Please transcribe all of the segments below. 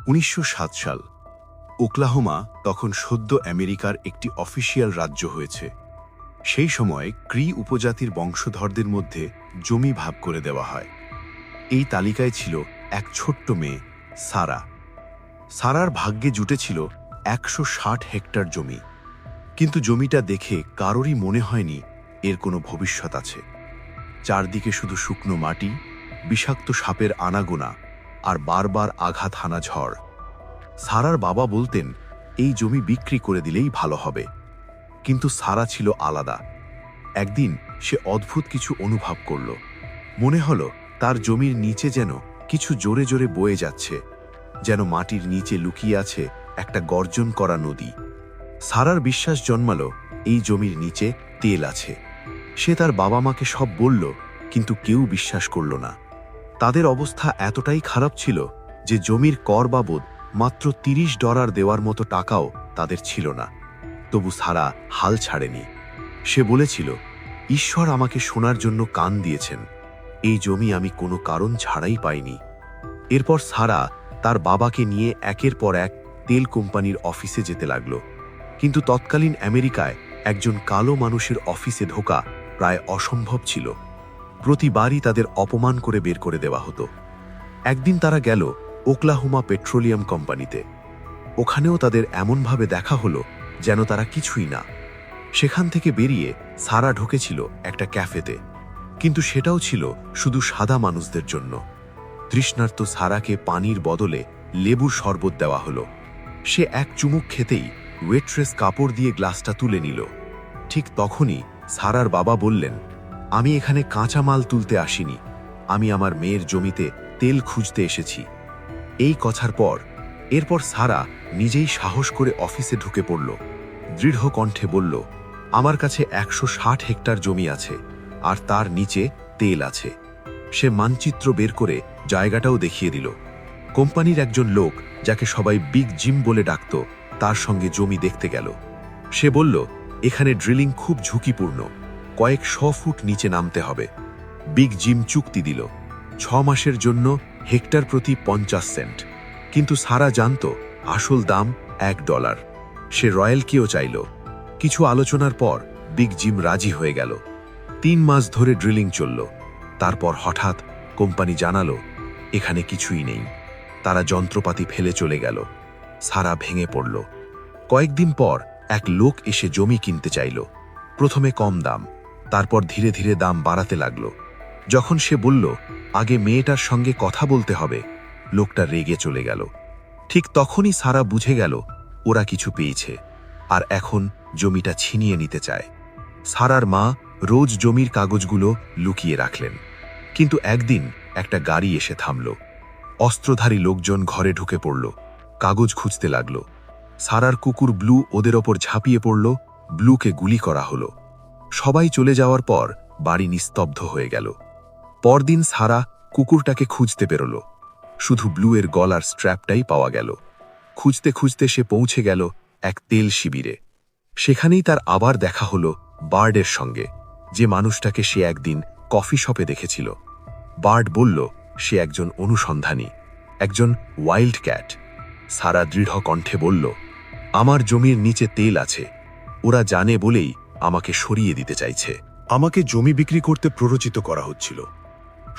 1907 সাল। ওকলাহোমা তখন সদ্য আমেরিকার একটি অফিসিয়াল রাজ্য হয়েছে। সেই সময় ক্রি উপজাতির বংশধরদের মধ্যে জমি ভাগ করে দেওয়া হয়। এই তালিকায় ছিল এক ছোট্ট মেয়ে, সারা। সারার ভাগ্যে জুটেছিল 160 হেক্টর জমি। কিন্তু জমিটা দেখে কারোরই মনে হয়নি এর কোনো ভবিষ্যৎ আছে। চারদিকে শুধু শুকনো মাটি, বিষাক্ত সাপের আনাগোনা আর বারবার আঘাত হানা ঝড়। সারার বাবা বলতেন এই জমি বিক্রি করে দিলেই ভালো হবে। কিন্তু সারা ছিল আলাদা। একদিন সে অদ্ভুত কিছু অনুভব করল। মনে হলো তার জমির নিচে যেন কিছু জোরে জোরে বয়ে যাচ্ছে, যেন মাটির নিচে লুকিয়ে আছে একটা গর্জন করা নদী। সারার বিশ্বাস জন্মালো এই জমির নিচে তেল আছে। সে তার বাবা মাকে সব বলল, কিন্তু কেউ বিশ্বাস করল না। তাদের অবস্থা এতটাই খারাপ ছিল যে জমির কর বাবদ মাত্র $30 দেওয়ার মতো টাকাও তাদের ছিল না। তবু সারা হাল ছাড়েনি। সে বলেছিল, ঈশ্বর আমাকে শোনার জন্য কান দিয়েছেন। এই জমি আমি কোনো কারণ ছাড়াই পাইনি। এরপর সারা তার বাবাকে নিয়ে একের পর এক তেল কোম্পানির অফিসে যেতে লাগল। কিন্তু তৎকালীন আমেরিকায় একজন কালো মানুষের অফিসে ঢোকা প্রায় অসম্ভব ছিল। প্রতিবারই তাদের অপমান করে বের করে দেওয়া হতো। একদিন তারা গেল ওকলাহোমা পেট্রোলিয়াম কোম্পানিতে। ওখানেও তাদের এমনভাবে দেখা হলো যেন তারা কিছুই না। সেখান থেকে বেরিয়ে সারা ঢুকেছিল একটা ক্যাফেতে, কিন্তু সেটাও ছিল শুধু সাদা মানুষদের জন্য। তৃষ্ণার্ত সারাকে পানির বদলে লেবুর শরবত দেওয়া হলো। সে এক চুমুক খেতেই ওয়েট্রেস কাপড় দিয়ে গ্লাসটা তুলে নিল। ঠিক তখনই সারার বাবা বললেন, আমি এখানে কাঁচা মাল তুলতে আসিনি, আমি আমার মেয়ের জমিতে তেল খুঁজতে এসেছি। এই কথার এরপর সারা নিজেই সাহস করে অফিসে ঢুকে পড়ল। দৃঢ় কণ্ঠে বলল, আমার কাছে 160 হেক্টর জমি আছে, আর তার নিচে তেল আছে। সে মানচিত্র বের করে জায়গাটাও দেখিয়ে দিল। কোম্পানির একজন লোক, যাকে সবাই বিগ জিম বলে ডাকত, তার সঙ্গে জমি দেখতে গেল। সে বলল, এখানে ড্রিলিং খুব ঝুঁকিপূর্ণ, কয়েক 100 ফুট নিচে নামতে হবে। বিগ জিম চুক্তি দিল 6 মাসের জন্য, হেক্টর প্রতি 50 সেন্ট। কিন্তু সারা জানত আসল দাম $1। সে রয়্যালটিও চাইল। কিছু আলোচনার পর বিগ জিম রাজি হয়ে গেল। 3 মাস ধরে ড্রিলিং চলল। তারপর হঠাৎ কোম্পানি জানালো এখানে কিছুই নেই। তারা যন্ত্রপাতি ফেলে চলে গেল। সারা ভেঙে পড়ল। কয়েকদিন পর এক লোক এসে জমি কিনতে চাইল। প্রথমে কম দাম, তারপর ধীরে ধীরে দাম বাড়াতে লাগল। যখন সে বলল আগে মেয়েটার সঙ্গে কথা বলতে হবে, লোকটা রেগে চলে গেল। ঠিক তখনই সারা বুঝে গেল ওরা কিছু পেয়েছে, আর এখন জমিটা ছিনিয়ে নিতে চায়। সারার মা রোজ জমির কাগজগুলো লুকিয়ে রাখলেন। কিন্তু একদিন একটা গাড়ি এসে থামল। অস্ত্রধারী লোকজন ঘরে ঢুকে পড়ল, কাগজ খুঁজতে লাগল। সারার কুকুর ব্লু ওদের ওপর ঝাঁপিয়ে পড়ল। ব্লুকে গুলি করা হলো। সবাই চলে যাওয়ার পর বাড়ি নিস্তব্ধ হয়ে গেল। পরদিন সারা কুকুরটাকে খুঁজতে বেরোল। শুধু ব্লু এর গলার স্ট্র্যাপটাই পাওয়া গেল। খুঁজতে খুঁজতে সে পৌঁছে গেল এক তেল শিবিরে। সেখানেই তার আবার দেখা হলো বার্ডের সঙ্গে, যে মানুষটাকে সে একদিন কফি শপে দেখেছিল। বার্ড বলল সে একজন অনুসন্ধানী, একজন ওয়াইল্ড ক্যাট। সারা দৃঢ় কণ্ঠে বলল, আমার জমির নিচে তেল আছে, ওরা জানে বলেই আমাকে সরিয়ে দিতে চাইছে। আমাকে জমি বিক্রি করতে প্ররোচিত করা হচ্ছিল।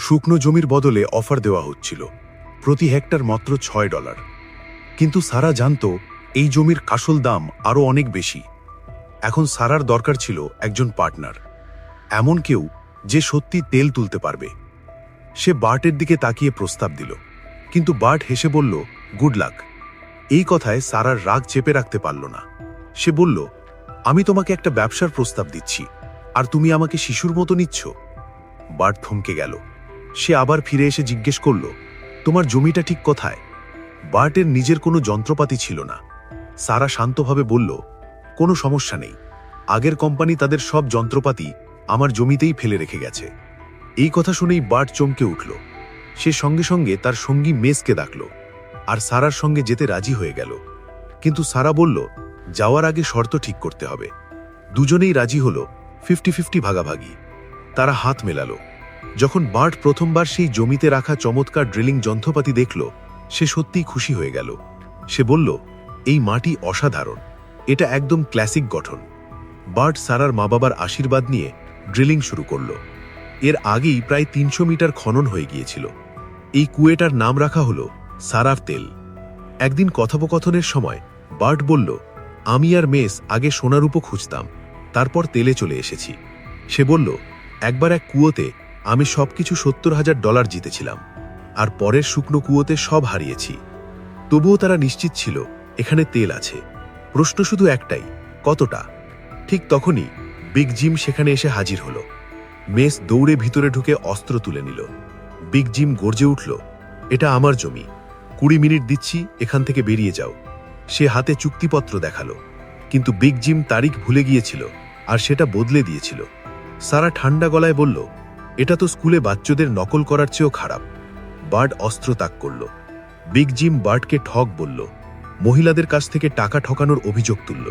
শুকনো জমির বদলে অফার দেওয়া হচ্ছিল, প্রতি হেক্টর মাত্র $6। কিন্তু সারা জানত এই জমির আসল দাম আরও অনেক বেশি। এখন সারার দরকার ছিল একজন পার্টনার, এমন কেউ যে সত্যি তেল তুলতে পারবে। সে বার্টের দিকে তাকিয়ে প্রস্তাব দিল, কিন্তু বার্ট হেসে বলল, গুড লাক। এই কথায় সারার রাগ চেপে রাখতে পারল না। সে বলল, আমি তোমাকে একটা ব্যবসার প্রস্তাব দিচ্ছি, আর তুমি আমাকে শিশুর মতো নিচ্ছ। বার্ট থমকে গেল। সে আবার ফিরে এসে জিজ্ঞেস করল, তোমার জমিটা ঠিক কোথায়? বার্টের নিজের কোনো যন্ত্রপাতি ছিল না। সারা শান্তভাবে বলল, কোনো সমস্যা নেই, আগের কোম্পানি তাদের সব যন্ত্রপাতি আমার জমিতেই ফেলে রেখে গেছে। এই কথা শুনেই বার্ট চমকে উঠল। সে সঙ্গে সঙ্গে তার সঙ্গী মেসকে ডাকল, আর সারার সঙ্গে যেতে রাজি হয়ে গেল। কিন্তু সারা বলল, যাওয়ার আগে শর্ত ঠিক করতে হবে। দুজনেই রাজি হল 50-50 ভাগাভাগি। তারা হাত মেলালো। যখন বার্ট প্রথমবার সেই জমিতে রাখা চমৎকার ড্রিলিং যন্ত্রপাতি দেখল, সে সত্যিই খুশি হয়ে গেল। সে বলল, এই মাটি অসাধারণ, এটা একদম ক্লাসিক গঠন। বার্ট সারার মা বাবার আশীর্বাদ নিয়ে ড্রিলিং শুরু করল। এর আগেই প্রায় ৩০০ মিটার খনন হয়ে গিয়েছিল। এই কুয়েটার নাম রাখা হলো সারার তেল। একদিন কথোপকথনের সময় বার্ট বলল, আমি আর মেস আগে সোনারূপো খুঁজতাম, তারপর তেলে চলে এসেছি। সে বলল, একবার এক কুয়োতে আমি সবকিছু $৭০,০০০ জিতেছিলাম, আর পরের শুকনো কুয়োতে সব হারিয়েছি। তবুও তারা নিশ্চিত ছিল এখানে তেল আছে। প্রশ্ন শুধু একটাই, কতটা? ঠিক তখনই বিগ জিম সেখানে এসে হাজির হলো। মেস দৌড়ে ভিতরে ঢুকে অস্ত্র তুলে নিল। বিগ জিম গর্জে উঠল, এটা আমার জমি, ২০ মিনিট দিচ্ছি, এখান থেকে বেরিয়ে যাও। সে হাতে চুক্তিপত্র দেখালো, কিন্তু বিগ জিম তারিখ ভুলে গিয়েছিল আর সেটা বদলে দিয়েছিল। সারা ঠান্ডা গলায় বলল, এটা তো স্কুলে বাচ্চাদের নকল করার চেয়েও খারাপ। বার্ট অস্ত্র তাক করল। বিগ জিম বার্টকে ঠক বলল, মহিলাদের কাছ থেকে টাকা ঠকানোর অভিযোগ তুলল।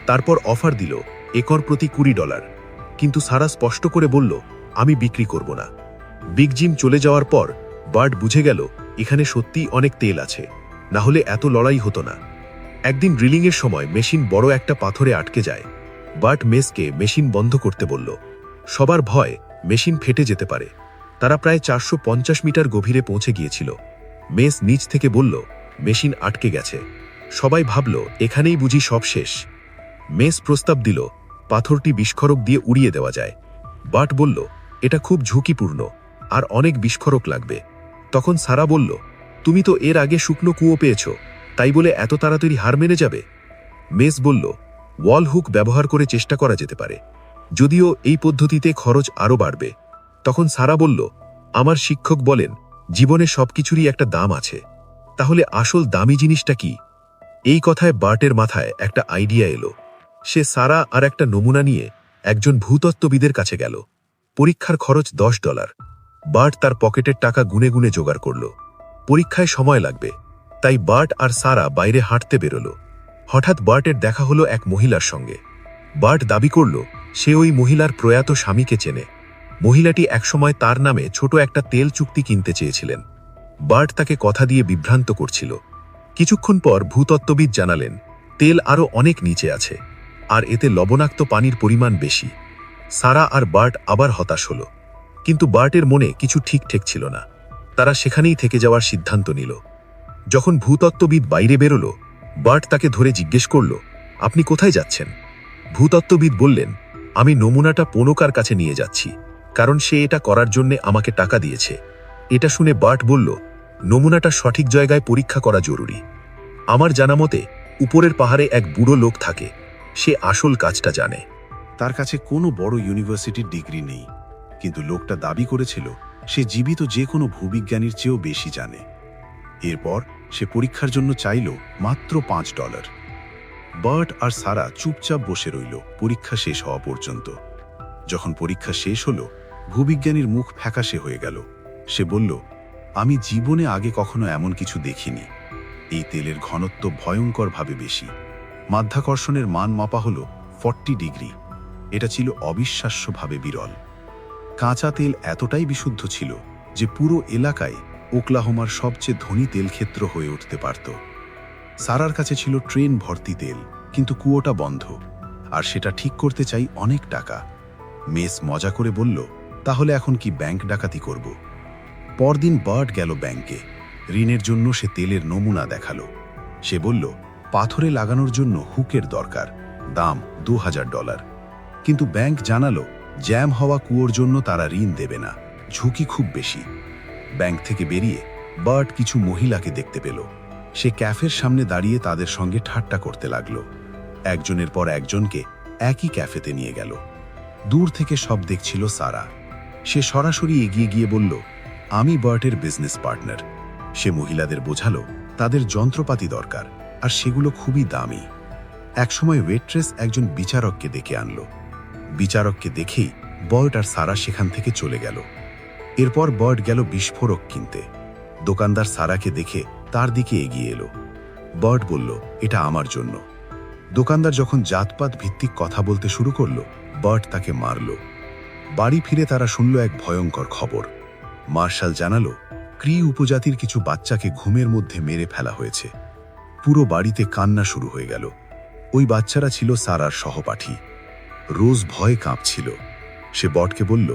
তারপর অফার দিল একর প্রতি $20। কিন্তু সারা স্পষ্ট করে বলল, আমি বিক্রি করব না। বিগ জিম চলে যাওয়ার পর বার্ট বুঝে গেল এখানে সত্যিই অনেক তেল আছে, না হলে এত লড়াই হতো না। একদিন ড্রিলিংয়ের সময় মেশিন বড় একটা পাথরে আটকে যায়। বার্ট মেসকে মেশিন বন্ধ করতে বলল। সবার ভয় মেশিন ফেটে যেতে পারে। তারা প্রায় ৪৫০ মিটার গভীরে পৌঁছে গিয়েছিল। মেস নিচ থেকে বলল, মেশিন আটকে গেছে। সবাই ভাবল এখানেই বুঝি সব শেষ। মেস প্রস্তাব দিল পাথরটি বিস্ফোরক দিয়ে উড়িয়ে দেওয়া যায়। বার্ট বলল, এটা খুব ঝুঁকিপূর্ণ আর অনেক বিস্ফোরক লাগবে। তখন সারা বলল, তুমি তো এর আগে শুকনো কুয়ো পেয়েছ, তাই বলে এত তাড়াতাড়ি হার মেনে যাবে? মেস বলল, ওয়াল হুক ব্যবহার করে চেষ্টা করা যেতে পারে, যদিও এই পদ্ধতিতে খরচ আরও বাড়বে। তখন সারা বলল, আমার শিক্ষক বলেন জীবনে সবকিছুরই একটা দাম আছে, তাহলে আসল দামি জিনিসটা কি? এই কথায় বার্টের মাথায় একটা আইডিয়া এলো। সে সারা আর একটা নমুনা নিয়ে একজন ভূতত্ত্ববিদের কাছে গেল। পরীক্ষার খরচ $10। বার্ট তার পকেটের টাকা গুনে গুনে জোগাড় করল। পরীক্ষায় সময় লাগবে, তাই বার্ট আর সারা বাইরে হাঁটতে বেরোল। হঠাৎ বার্টের দেখা হলো এক মহিলার সঙ্গে। বার্ট দাবি করল সে ওই মহিলার প্রয়াত স্বামীকে চেনে। মহিলাটি একসময় তার নামে ছোট একটা তেল চুক্তি কিনতে চেয়েছিলেন। বার্ট তাকে কথা দিয়ে বিভ্রান্ত করছিল। কিছুক্ষণ পর ভূতত্ত্ববিদ জানালেন তেল আরও অনেক নিচে আছে, আর এতে লবণাক্ত পানির পরিমাণ বেশি। সারা আর বার্ট আবার হতাশ হল, কিন্তু বার্টের মনে কিছু ঠিক ঠেকছিল না। তারা সেখানেই থেকে যাওয়ার সিদ্ধান্ত নিল। যখন ভূতত্ত্ববিদ বাইরে বেরোল, বার্ট তাকে ধরে জিজ্ঞেস করল, আপনি কোথায় যাচ্ছেন? ভূতত্ত্ববিদ বললেন, আমি নমুনাটা পোনোকার কাছে নিয়ে যাচ্ছি, কারণ সে এটা করার জন্য আমাকে টাকা দিয়েছে। এটা শুনে বার্ট বলল, নমুনাটা সঠিক জায়গায় পরীক্ষা করা জরুরি। আমার জানা মতে উপরের পাহাড়ে এক বুড়ো লোক থাকে, সে আসল কাজটা জানে। তার কাছে কোনো বড় ইউনিভার্সিটির ডিগ্রি নেই, কিন্তু লোকটা দাবি করেছিল সে জীবিত যে কোনো ভূবিজ্ঞানীর চেয়েও বেশি জানে। এরপর সে পরীক্ষার জন্য চাইল মাত্র $5। বার্ট আর সারা চুপচাপ বসে রইল পরীক্ষা শেষ হওয়া পর্যন্ত। যখন পরীক্ষা শেষ হলো, ভূবিজ্ঞানীর মুখ ফ্যাকাশে হয়ে গেল। সে বলল, আমি জীবনে আগে কখনো এমন কিছু দেখিনি। এই তেলের ঘনত্ব ভয়ঙ্করভাবে বেশি। মাধ্যাকর্ষণের মান মাপা হল 40 ডিগ্রি। এটা ছিল অবিশ্বাস্যভাবে বিরল। কাঁচা তেল এতটাই বিশুদ্ধ ছিল যে পুরো এলাকায় ওকলাহোমার সবচেয়ে ধনী তেলক্ষেত্র হয়ে উঠতে পারত। সারার কাছে ছিল ট্রেন ভর্তি তেল, কিন্তু কুয়োটা বন্ধ, আর সেটা ঠিক করতে চাই অনেক টাকা। মেস মজা করে বলল, তাহলে এখন কি ব্যাংক ডাকাতি করব? পরদিন বার্ট গেল ব্যাংকে। ঋণের জন্য সে তেলের নমুনা দেখালো। সে বলল, পাথরে লাগানোর জন্য হুকের দরকার, দাম $2000। কিন্তু ব্যাংক জানালো জ্যাম হওয়া কুয়োর জন্য তারা ঋণ দেবে না, ঝুঁকি খুব বেশি। ব্যাংক থেকে বেরিয়ে বার্ট কিছু মহিলাকে দেখতে পেল। সে ক্যাফের সামনে দাঁড়িয়ে তাদের সঙ্গে ঠাট্টা করতে লাগলো। একজনের পর একজনকে একই ক্যাফেতে নিয়ে গেল। দূর থেকে সব দেখছিল সারা। সে সরাসরি এগিয়ে গিয়ে বলল, আমি বার্টের বিজনেস পার্টনার। সে মহিলাদের বোঝালো তাদের যন্ত্রপাতি দরকার, আর সেগুলো খুবই দামি। একসময় ওয়েট্রেস একজন বিচারককে ডেকে আনলো। বিচারককে দেখেই বার্ট আর সারা সেখান থেকে চলে গেল। এরপর বার্ট গেল বিস্ফোরক কিনতে। দোকানদার সারাকে দেখে তার দিকে এগিয়ে এলো। বার্ট বলল, এটা আমার জন্য। দোকানদার যখন জাতপাত ভিত্তিক কথা বলতে শুরু করল, বার্ট তাকে মারল। বাড়ি ফিরে তারা শুনল এক ভয়ঙ্কর খবর। মার্শাল জানালো ক্রি উপজাতির কিছু বাচ্চাকে ঘুমের মধ্যে মেরে ফেলা হয়েছে। পুরো বাড়িতে কান্না শুরু হয়ে গেল। ওই বাচ্চারা ছিল সারার সহপাঠী। রোজ ভয়ে কাঁপছিল। সে বটকে বলল,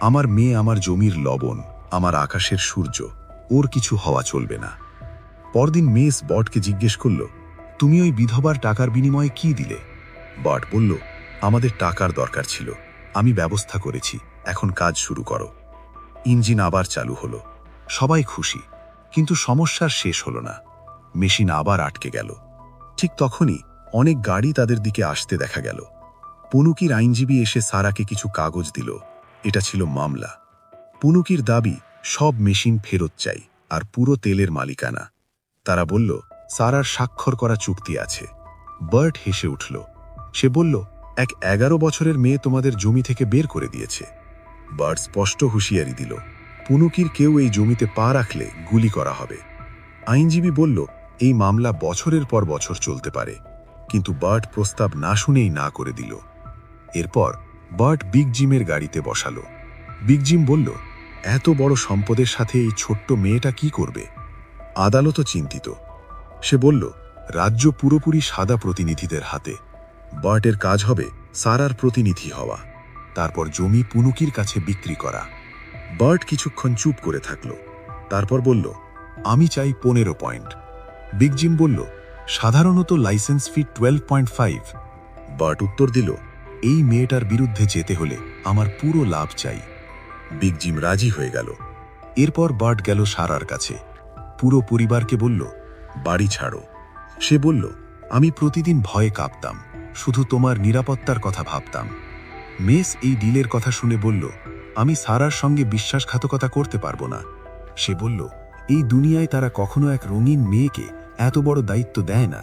আমার মেয়ে আমার জমির লবণ, আমার আকাশের সূর্য, ওর কিছু হওয়া চলবে না। পরদিন মেস বটকে জিজ্ঞেস করল, তুমি ওই বিধবার টাকার বিনিময়ে কি দিলে? বট বলল, আমাদের টাকার দরকার ছিল, আমি ব্যবস্থা করেছি, এখন কাজ শুরু করো। ইঞ্জিন আবার চালু হলো। সবাই খুশি, কিন্তু সমস্যার শেষ হলো না। মেশিন আবার আটকে গেল। ঠিক তখনই অনেক গাড়ি তাদের দিকে আসতে দেখা গেল। পুনুকির আইনজীবী এসে সারাকে কিছু কাগজ দিল। এটা ছিল মামলা। পুনুকির দাবি, সব মেশিন ফেরত চাই আর পুরো তেলের মালিকানা। তারা বলল, সারার স্বাক্ষর করা চুক্তি আছে। বার্ট হেসে উঠল। সে বলল, এক 11 বছরের মেয়ে তোমাদের জমি থেকে বের করে দিয়েছে। বার্ট স্পষ্ট হুঁশিয়ারি দিল, পুনুকির কেউ এই জমিতে পা রাখলে গুলি করা হবে। আইনজীবী বলল, এই মামলা বছরের পর বছর চলতে পারে। কিন্তু বার্ট প্রস্তাব না শুনেই না করে দিল। এরপর বার্ট বিগ জিমের গাড়িতে বসালো। বিগ জিম বলল, এত বড় সম্পদের সাথে এই ছোট্ট মেয়েটা কি করবে? আদালতও চিন্তিত। সে বলল, রাজ্য পুরোপুরি সাদা প্রতিনিধিদের হাতে। বার্টের কাজ হবে সারার প্রতিনিধি হওয়া, তারপর জমি পুনুকির কাছে বিক্রি করা। বার্ট কিছুক্ষণ চুপ করে থাকল। তারপর বলল, আমি চাই 15 পয়েন্ট। বিগ জিম বলল, সাধারণত লাইসেন্স ফি 12.5। বার্ট উত্তর দিল, এই মেয়েটার বিরুদ্ধে যেতে হলে আমার পুরো লাভ চাই। বিগ জিম রাজি হয়ে গেল। এরপর বার্ট গেল সারার কাছে। পুরো পরিবারকে বলল, বাড়ি ছাড়ো। সে বলল, আমি প্রতিদিন ভয়ে কাঁপতাম, শুধু তোমার নিরাপত্তার কথা ভাবতাম। মেস এই ডিলের কথা শুনে বলল, আমি সারার সঙ্গে বিশ্বাসঘাতকতা করতে পারবো না। সে বলল, এই দুনিয়ায় তারা কখনো এক রঙিন মেয়েকে এত বড় দায়িত্ব দেয় না।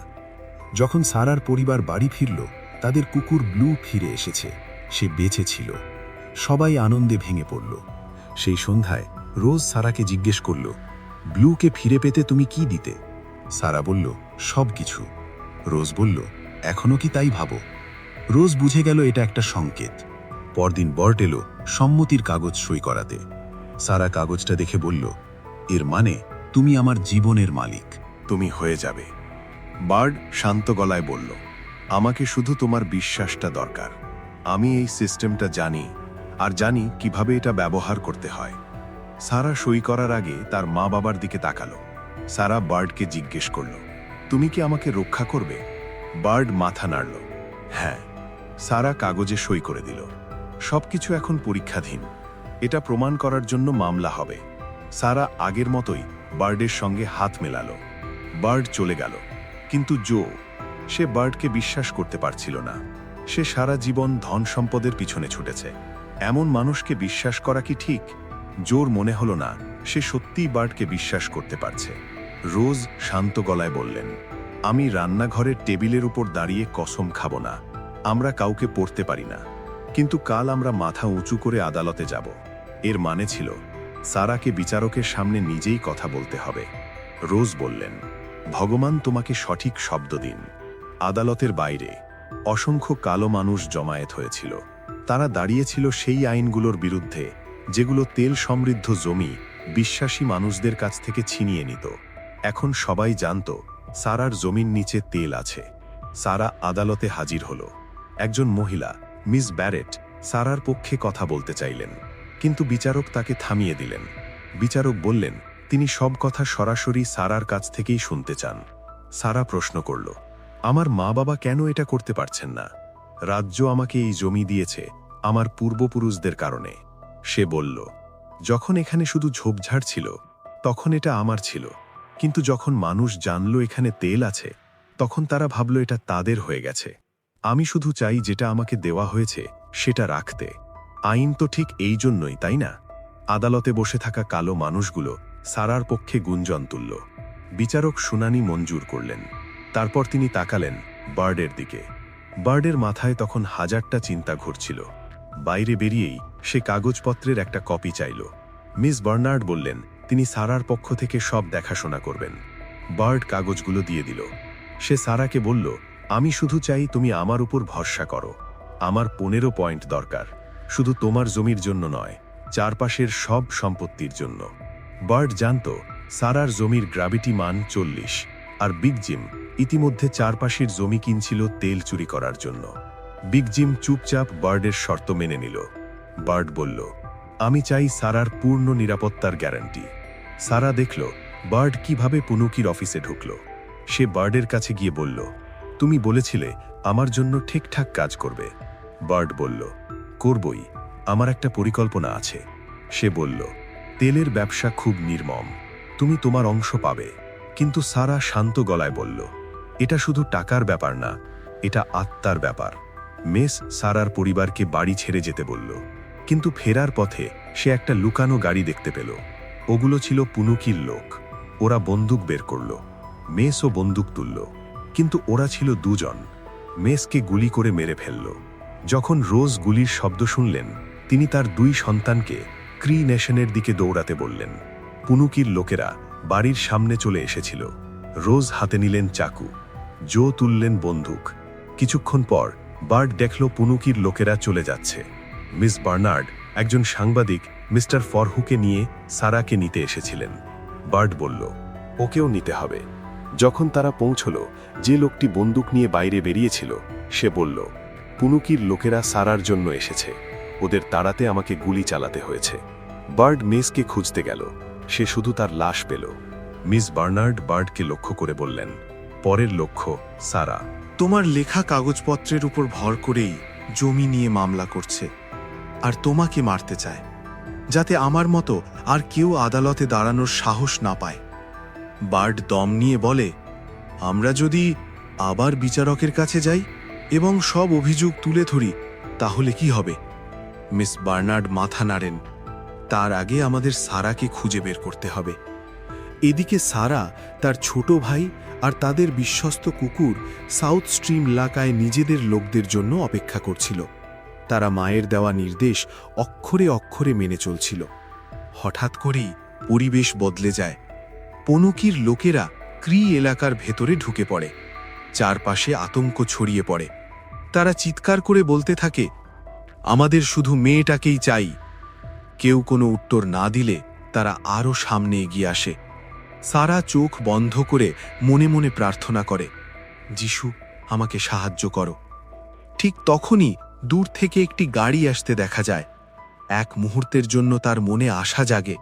যখন সারার পরিবার বাড়ি ফিরল, তাদের কুকুর ব্লু ফিরে এসেছে। সে বেঁচে ছিল। সবাই আনন্দে ভেঙে পড়ল। সেই সন্ধ্যায় রোজ সারাকে জিজ্ঞেস করল, ব্লুকে ফিরে পেতে তুমি কি দিতে? সারা বলল, সব কিছু। রোজ বলল, এখনো কি তাই ভাবো? রোজ বুঝে গেল এটা একটা সংকেত। পরদিন বার্ট এলো সম্মতির কাগজ সই করাতে। সারা কাগজটা দেখে বলল, এর মানে তুমি আমার জীবনের মালিক, তুমি হয়ে যাবে। বার্ড শান্ত গলায় বলল, আমাকে শুধু তোমার বিশ্বাসটা দরকার। আমি এই সিস্টেমটা জানি, আর জানি কিভাবে এটা ব্যবহার করতে হয়। সারা সই করার আগে তার মা বাবার দিকে তাকালো। সারা বার্ডকে জিজ্ঞেস করল, তুমি কি আমাকে রক্ষা করবে? বার্ড মাথা নাড়ল, হ্যাঁ। সারা কাগজে সই করে দিল। সবকিছু এখন পরীক্ষাধীন। এটা প্রমাণ করার জন্য মামলা হবে। সারা আগের মতোই বার্ডের সঙ্গে হাত মেলালো। বার্ড চলে গেল, কিন্তু সে বার্ডকে বিশ্বাস করতে পারছিল না। সে সারা জীবন ধন সম্পদের পিছনে ছুটেছে। এমন মানুষকে বিশ্বাস করা কি ঠিক? জোর মনে হলো না সে সত্যিই বার্ডকে বিশ্বাস করতে পারছে। রোজ শান্ত গলায় বললেন, আমি রান্নাঘরের টেবিলের উপর দাঁড়িয়ে কসম খাব না। আমরা কাউকে পড়তে পারি না, কিন্তু কাল আমরা মাথা উঁচু করে আদালতে যাব। এর মানে ছিল সারাকে বিচারকের সামনে নিজেই কথা বলতে হবে। রোজ বললেন, ভগবান তোমাকে সঠিক শব্দ দিন। আদালতের বাইরে অসংখ্য কালো মানুষ জমায়েত হয়েছিল। তারা দাঁড়িয়েছিল সেই আইনগুলোর বিরুদ্ধে যেগুলো তেল সমৃদ্ধ জমি বিশ্বাসী মানুষদের কাছ থেকে ছিনিয়ে নিত। এখন সবাই জানত সারার জমির নিচে তেল আছে। সারা আদালতে হাজির হল। একজন মহিলা, মিস ব্যারেট, সারার পক্ষে কথা বলতে চাইলেন, কিন্তু বিচারক তাকে থামিয়ে দিলেন। বিচারক বললেন, তিনি সব কথা সরাসরি সারার কাছ থেকেই শুনতে চান। সারা প্রশ্ন করল, আমার মা বাবা কেন এটা করতে পারছেন না? রাজ্য আমাকে এই জমি দিয়েছে আমার পূর্বপুরুষদের কারণে। সে বলল, যখন এখানে শুধু ঝোপঝাড় ছিল তখন এটা আমার ছিল, কিন্তু যখন মানুষ জানল এখানে তেল আছে তখন তারা ভাবল এটা তাদের হয়ে গেছে। আমি শুধু চাই যেটা আমাকে দেওয়া হয়েছে সেটা রাখতে। আইন তো ঠিক এই জন্যই, তাই না? আদালতে বসে থাকা কালো মানুষগুলো সারার পক্ষে গুঞ্জন তুলল। বিচারক শুনানি মঞ্জুর করলেন। তারপর তিনি তাকালেন বার্ডের দিকে। বার্ডের মাথায় তখন হাজারটা চিন্তা ঘুরছিল। বাইরে বেরিয়েই সে কাগজপত্রের একটা কপি চাইল। মিস বার্নার্ড বললেন তিনি সারার পক্ষ থেকে সব দেখাশোনা করবেন। বার্ড কাগজগুলো দিয়ে দিল। সে সারাকে বলল, আমি শুধু চাই তুমি আমার উপর ভরসা করো। আমার 15 পয়েন্ট দরকার, শুধু তোমার জমির জন্য নয়, চারপাশের সব সম্পত্তির জন্য। বার্ড জানত সারার জমির গ্র্যাভিটি মান 40, আর বিগ জিম ইতিমধ্যে চারপাশের জমি কিনছিল তেল চুরি করার জন্য। বিগ জিম চুপচাপ বার্ডের শর্ত মেনে নিল। বার্ড বলল, আমি চাই সারার পূর্ণ নিরাপত্তার গ্যারান্টি। সারা দেখল বার্ড কিভাবে পুনুকির অফিসে ঢুকল। সে বার্ডের কাছে গিয়ে বলল, তুমি বলেছিলে আমার জন্য ঠিকঠাক কাজ করবে। বার্ড বলল, করবই, আমার একটা পরিকল্পনা আছে। সে বলল, তেলের ব্যবসা খুব নির্মম, তুমি তোমার অংশ পাবে। কিন্তু সারা শান্ত গলায় বলল, এটা শুধু টাকার ব্যাপার না, এটা আত্মার ব্যাপার। মেস সারার পরিবারকে বাড়ি ছেড়ে যেতে বলল, কিন্তু ফেরার পথে সে একটা লুকানো গাড়ি দেখতে পেল। ওগুলো ছিল পুনুকির লোক। ওরা বন্দুক বের করল। মেসও বন্দুক তুলল, কিন্তু ওরা ছিল দুজন। মেসকে গুলি করে মেরে ফেলল। যখন রোজ গুলির শব্দ শুনলেন, তিনি তার 2 সন্তানকে ক্রি নেশনের দিকে দৌড়াতে বললেন। পুনুকির লোকেরা বাড়ির সামনে চলে এসেছিল। রোজ হাতে নিলেন চাকু, জো তুললেন বন্দুক। কিছুক্ষণ পর বার্ড দেখল পুনুকির লোকেরা চলে যাচ্ছে। মিস বার্নার্ড, একজন সাংবাদিক, মিস্টার ফরহুকে নিয়ে সারাকে নিতে এসেছিলেন। বার্ড বলল, ওকেও নিতে হবে। যখন তারা পৌঁছল, যে লোকটি বন্দুক নিয়ে বাইরে বেরিয়েছিল, সে বলল, পুনুকির লোকেরা সারার জন্য এসেছে, ওদের তাড়াতে আমাকে গুলি চালাতে হয়েছে। বার্ড মেসকে খুঁজতে গেল। সে শুধু তার লাশ পেল। মিস বার্নার্ড বার্ডকে লক্ষ্য করে বললেন, পরের লক্ষ্য সারা। তোমার লেখা কাগজপত্রের উপর ভর করেই জমি নিয়ে মামলা করছে, আর তোমাকে মারতে চায়, যাতে আমার মতো আর কেউ আদালতে দাঁড়ানোর সাহস না পায়। বার্ড দম নিয়ে বলে, আমরা যদি আবার বিচারকের কাছে যাই এবং সব অভিযোগ তুলে ধরি, তাহলে কি হবে? মিস বার্নার্ড মাথা নাড়েন। তার আগে আমাদের সারাকে খুঁজে বের করতে হবে। এদিকে সারা তার ছোট ভাই আর তাদের বিশ্বস্ত কুকুর সাউথ স্ট্রিম এলাকায় নিজেদের লোকদের জন্য অপেক্ষা করছিল। তারা মায়ের দেওয়া নির্দেশ অক্ষরে অক্ষরে মেনে চলছিল। হঠাৎ করেই পরিবেশ বদলে যায়। পুনুকির লোকেরা ক্রি এলাকার ভেতরে ঢুকে পড়ে। চারপাশে আতঙ্ক ছড়িয়ে পড়ে। তারা চিৎকার করে বলতে থাকে, আমাদের শুধু মেয়েটাকেই চাই। কেউ কোনো উত্তর না দিলে তারা আরও সামনে এগিয়ে আসে। সারা চোখ বন্ধ করে মনে মনে প্রার্থনা করে, যিশু, আমাকে সাহায্য করো। ঠিক তখনই দূর থেকে একটি গাড়ি আসতে দেখা যায়। এক মুহূর্তের জন্য তার মনে আশা জাগে,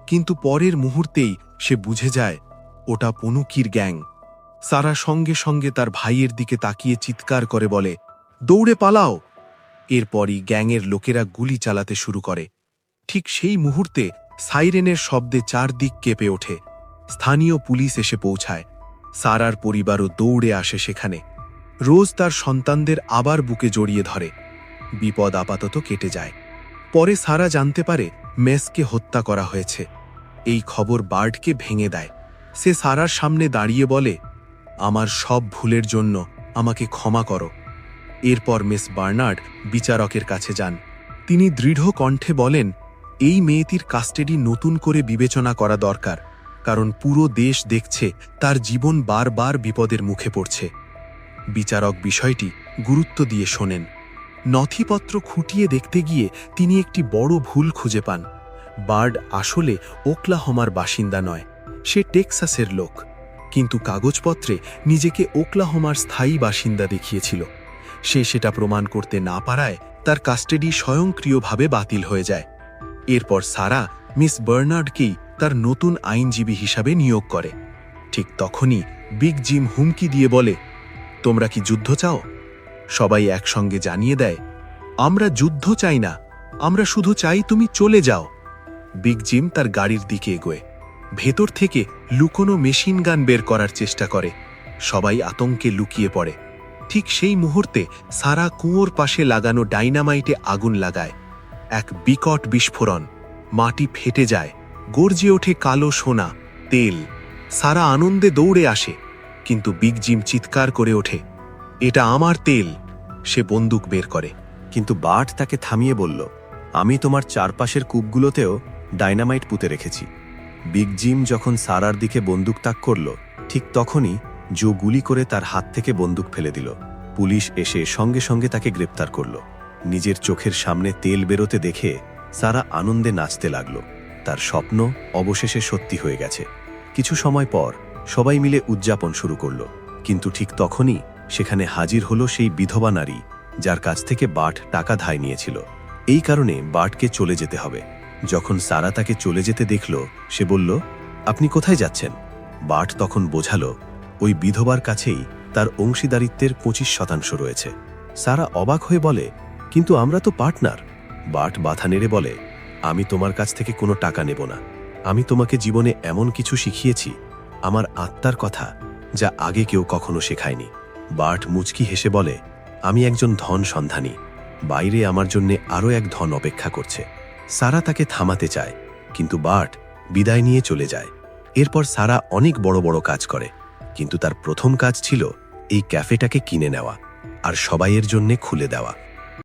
কিন্তু পরের মুহূর্তেই সে বুঝে যায় ওটা পুনুকির গ্যাং। সারা সঙ্গে সঙ্গে তার ভাইয়ের দিকে তাকিয়ে চিৎকার করে বলে, দৌড়ে পালাও। এরপরই গ্যাংয়ের লোকেরা গুলি চালাতে শুরু করে। ঠিক সেই মুহূর্তে সাইরেনের শব্দে চারদিক কেঁপে ওঠে। স্থানীয় পুলিশ এসে পৌঁছায়। সারার পরিবারও দৌড়ে আসে সেখানে। রোজ তার সন্তানদের আবার বুকে জড়িয়ে ধরে। বিপদ আপাতত কেটে যায়। পরে সারা জানতে পারে মেসকে হত্যা করা হয়েছে। এই খবর বার্ডকে ভেঙে দেয়। সে সারার সামনে দাঁড়িয়ে বলে, আমার সব ভুলের জন্য আমাকে ক্ষমা করো। এরপর মিস বার্নার্ড বিচারকের কাছে যান। তিনি দৃঢ় কণ্ঠে বলেন, এই মেয়েটির কাস্টাডি নতুন করে বিবেচনা করা দরকার, কারণ পুরো দেশ দেখছে তার জীবন বারবার বিপদের মুখে পড়ছে। বিচারক বিষয়টি গুরুত্ব দিয়ে শোনেন। নথিপত্র খুঁটিয়ে দেখতে গিয়ে তিনি একটি বড় ভুল খুঁজে পান। বার্ড আসলে ওকলাহোমার বাসিন্দা নয়, সে টেক্সাসের লোক, কিন্তু কাগজপত্রে নিজেকে ওকলাহোমার স্থায়ী বাসিন্দা দেখিয়েছিল। সে সেটা প্রমাণ করতে না পারায় তার কাস্টাডি স্বয়ংক্রিয়ভাবে বাতিল হয়ে যায়। এরপর সারা মিস বার্নার্ডকেই তার নতুন আইনজীবী হিসাবে নিয়োগ করে। ঠিক তখনই বিগ জিম হুমকি দিয়ে বলে, তোমরা কি যুদ্ধ চাও? সবাই একসঙ্গে জানিয়ে দেয়, আমরা যুদ্ধ চাই না, আমরা শুধু চাই তুমি চলে যাও। বিগ জিম তার গাড়ির দিকে এগোয়। ভেতর থেকে লুকোনো মেশিন গান বের করার চেষ্টা করে। সবাই আতঙ্কে লুকিয়ে পড়ে। ঠিক সেই মুহূর্তে সারা কুয়োর পাশে লাগানো ডাইনামাইটে আগুন লাগায়। এক বিকট বিস্ফোরণ, মাটি ফেটে যায়, গর্জে ওঠে কালো সোনা, তেল। সারা আনন্দে দৌড়ে আসে, কিন্তু বিগ জিম চিৎকার করে ওঠে, এটা আমার তেল। সে বন্দুক বের করে, কিন্তু বার্ড তাকে থামিয়ে বলল, আমি তোমার চারপাশের কূপগুলোতেও ডাইনামাইট পুঁতে রেখেছি। বিগ জিম যখন সারার দিকে বন্দুক তাক করল, ঠিক তখনই জো গুলি করে তার হাত থেকে বন্দুক ফেলে দিল। পুলিশ এসে সঙ্গে সঙ্গে তাকে গ্রেপ্তার করল। নিজের চোখের সামনে তেল বেরোতে দেখে সারা আনন্দে নাচতে লাগল। তার স্বপ্ন অবশেষে সত্যি হয়ে গেছে। কিছু সময় পর সবাই মিলে উদযাপন শুরু করল, কিন্তু ঠিক তখনই সেখানে হাজির হলো সেই বিধবা নারী যার কাছ থেকে বার্ট টাকা ধার নিয়েছিল। এই কারণে বার্টকে চলে যেতে হবে। যখন সারা তাকে চলে যেতে দেখল, সে বলল, আপনি কোথায় যাচ্ছেন? বার্ট তখন বোঝালো ওই বিধবার কাছেই তার অংশীদারিত্বের 25% রয়েছে। সারা অবাক হয়ে বলে, কিন্তু আমরা তো পার্টনার। বার্ট বাধা নেড়ে বলে, আমি তোমার কাছ থেকে কোনো টাকা নেব না। আমি তোমাকে জীবনে এমন কিছু শিখিয়েছি, আমার আত্মার কথা, যা আগে কেউ কখনো শেখায়নি। বার্ট মুচকি হেসে বলে, আমি একজন ধন সন্ধানী, বাইরে আমার জন্যে আরও এক ধন অপেক্ষা করছে। সারা তাকে থামাতে চায়, কিন্তু বার্ট বিদায় নিয়ে চলে যায়। এরপর সারা অনেক বড় বড় কাজ করে, কিন্তু তার প্রথম কাজ ছিল এই ক্যাফেটাকে কিনে নেওয়া আর সবাইয়ের জন্যে খুলে দেওয়া।